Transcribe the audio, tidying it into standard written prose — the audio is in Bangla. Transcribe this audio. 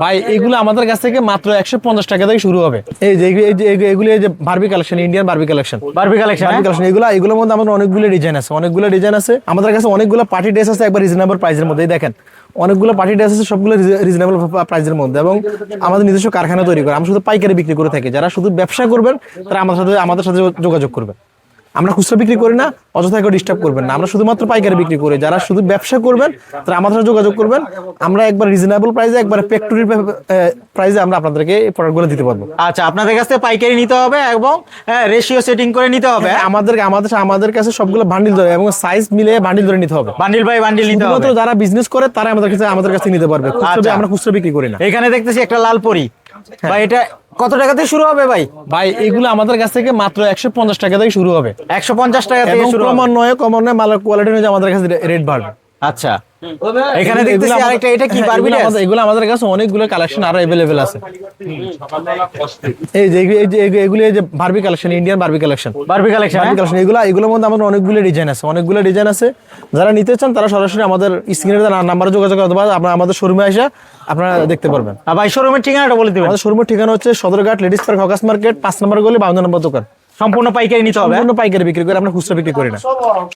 ভাই এগুলো আমাদের কাছ থেকে মাত্র 150 টাকা থেকে শুরু হবে। এই যে এগুলো এই যে Barbie collection, Indian Barbie collection, Barbie collection এগুলোর মধ্যে আমাদের অনেকগুলো ডিজাইন আছে, আমাদের কাছে অনেকগুলো পার্টি ড্রেস আছে একবার রিজনেবল প্রাইসের মধ্যে। এই দেখেন অনেকগুলো পার্টি ড্রেস আছে, সবগুলো রিজনেবল প্রাইসের মধ্যে, এবং আমাদের নিজস্ব কারখানা তৈরি করে আমরা শুধু পাইকারি বিক্রি করে থাকি। যারা শুধু ব্যবসা করবেন তারা আমাদের সাথে যোগাযোগ করবেন। আমরা খুচরা বিক্রি করি না, অযথা কেউ ডিস্টার্ব করবেন না, আমরা শুধুমাত্র পাইকারি বিক্রি করি। যারা শুধু ব্যবসা করবেন তারা আমাদের সাথে যোগাযোগ করবেন। আমরা একবার রিজনেবল প্রাইসে, একবার ফ্যাক্টরি প্রাইসে আমরা আপনাদেরকে এই প্রোডাক্টগুলো দিতে পারবো। আচ্ছা, আপনাদের কাছ থেকে পাইকারি নিতে হবে এবং রেশিও সেটিং করে নিতে হবে। আমাদের কাছে সবগুলো বান্ডিল ধরে এবং সাইজ মিলে বান্ডিল ধরে নিতে হবে। বান্ডিল বাই বান্ডিল নিতে হবে। শুধুমাত্র যারা বিজনেস করে তারা আমাদের কাছে নিতে পারবে। আচ্ছা। আমরা খুচরা বিক্রি করি না। এখানে দেখতেছি একটা লাল পরি, ভাই এটা কত টাকা থেকে শুরু হবে ভাই? ভাই এগুলো আমাদের কাছ থেকে মাত্র 150 টাকা থেকে শুরু হবে। 150 টাকা থেকে শুরু হবে। ক্রমান্বয়ে মালের কোয়ালিটি অনুযায়ী আমাদের কাছে রেট বাড়বে। আচ্ছা, এখানে দেখতেছি আরেকটা, এটা কি বারবি ড্রেস? এগুলো আমাদের কাছে অনেকগুলো কালেকশন আরো अवेलेबल আছে। এই যে এগুলো এই যে Barbie collection, Indian Barbie collection, এগুলোর মধ্যে আমাদের অনেকগুলো ডিজাইন আছে। যারা নিতে চান তারা সরাসরি আমাদের স্ক্রিনে নাম্বারে যোগাযোগ করতে পারেন। আপনারা আমাদের শোরুমে এসে আপনারা দেখতে পারবেন। ভাই শোরুমের ঠিকানাটা বলে দিবেন। আমাদের শোরুমের ঠিকানা হচ্ছে Sadarghat ladies park hawkers market 5 নম্বর গলি 52 নম্বর দোকান। সম্পূর্ণ পাইকারি নিতে হবে। সম্পূর্ণ পাইকারি বিক্রি করে, আমরা খুচরা বিক্রি করি না।